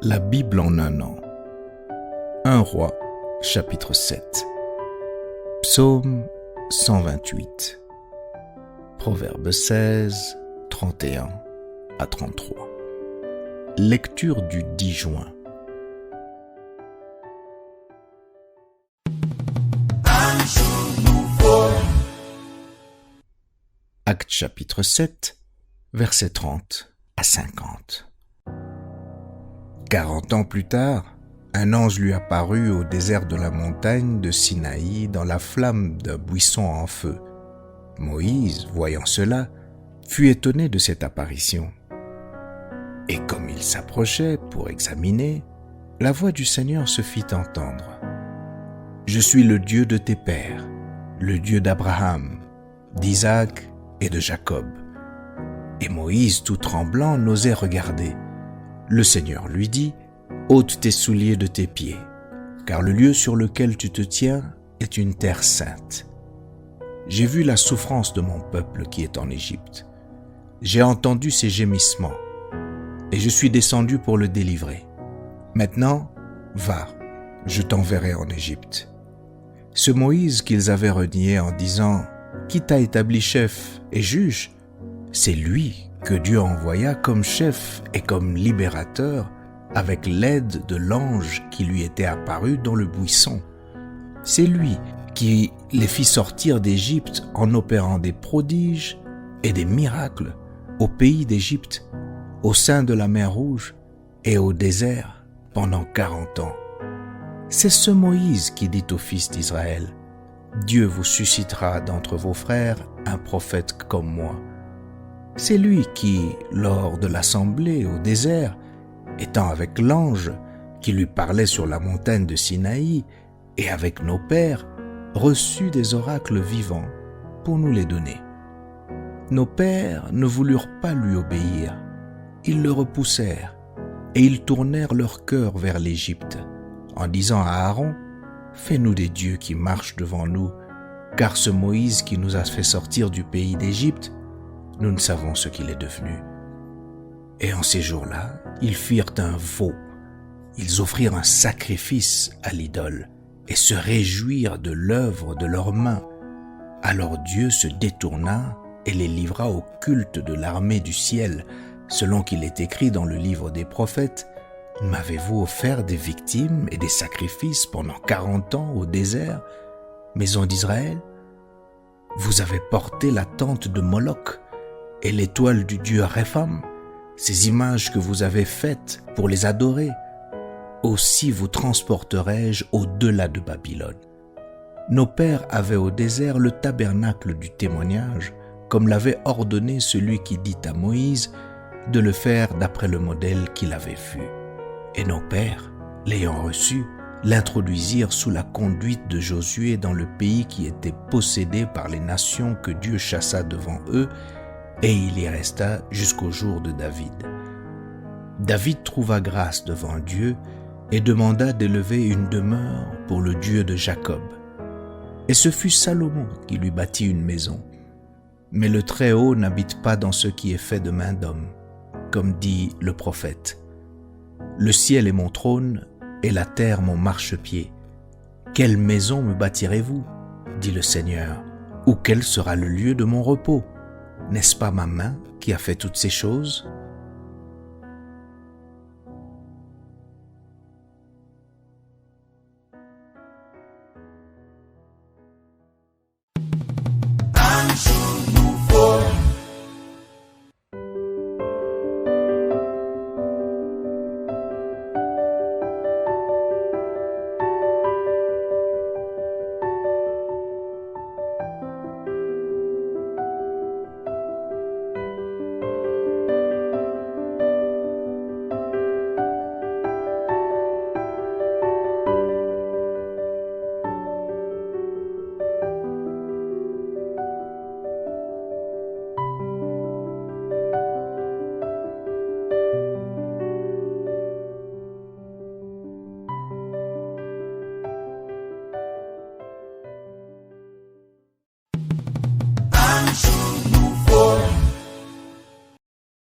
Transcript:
La Bible en un an. 1 Roi, chapitre 7. Psaume 128. Proverbe 16, 31 à 33. Lecture du 10 juin. Actes chapitre 7, versets 30 à 50. 40 ans plus tard, un ange lui apparut au désert de la montagne de Sinaï dans la flamme d'un buisson en feu. Moïse, voyant cela, fut étonné de cette apparition. Et comme il s'approchait pour examiner, la voix du Seigneur se fit entendre. « Je suis le Dieu de tes pères, le Dieu d'Abraham, d'Isaac et de Jacob. » Et Moïse, tout tremblant, n'osait regarder. Le Seigneur lui dit, « Ôte tes souliers de tes pieds, car le lieu sur lequel tu te tiens est une terre sainte. J'ai vu la souffrance de mon peuple qui est en Égypte. J'ai entendu ses gémissements, et je suis descendu pour le délivrer. Maintenant, va, je t'enverrai en Égypte. » Ce Moïse qu'ils avaient renié en disant, « Qui t'a établi chef et juge ?» C'est lui que Dieu envoya comme chef et comme libérateur avec l'aide de l'ange qui lui était apparu dans le buisson. C'est lui qui les fit sortir d'Égypte en opérant des prodiges et des miracles au pays d'Égypte, au sein de la mer Rouge et au désert pendant 40 ans. C'est ce Moïse qui dit aux fils d'Israël, « Dieu vous suscitera d'entre vos frères un prophète comme moi. » C'est lui qui, lors de l'assemblée au désert, étant avec l'ange qui lui parlait sur la montagne de Sinaï et avec nos pères, reçut des oracles vivants pour nous les donner. Nos pères ne voulurent pas lui obéir, ils le repoussèrent et ils tournèrent leur cœur vers l'Égypte, en disant à Aaron, « Fais-nous des dieux qui marchent devant nous, car ce Moïse qui nous a fait sortir du pays d'Égypte, nous ne savons ce qu'il est devenu. » Et en ces jours-là, ils firent un veau. Ils offrirent un sacrifice à l'idole et se réjouirent de l'œuvre de leurs mains. Alors Dieu se détourna et les livra au culte de l'armée du ciel, selon qu'il est écrit dans le livre des prophètes, « M'avez-vous offert des victimes et des sacrifices pendant 40 ans au désert, maison d'Israël? Vous avez porté la tente de Moloch et l'étoile du dieu Répham, ces images que vous avez faites pour les adorer. Aussi vous transporterai-je au-delà de Babylone. » Nos pères avaient au désert le tabernacle du témoignage, comme l'avait ordonné celui qui dit à Moïse de le faire d'après le modèle qu'il avait vu. Et nos pères, l'ayant reçu, l'introduisirent sous la conduite de Josué dans le pays qui était possédé par les nations que Dieu chassa devant eux, et il y resta jusqu'au jour de David. David trouva grâce devant Dieu et demanda d'élever une demeure pour le Dieu de Jacob. Et ce fut Salomon qui lui bâtit une maison. Mais le Très-Haut n'habite pas dans ce qui est fait de main d'homme, comme dit le prophète. « Le ciel est mon trône et la terre mon marchepied. Quelle maison me bâtirez-vous, dit le Seigneur, ou quel sera le lieu de mon repos? N'est-ce pas ma main qui a fait toutes ces choses ?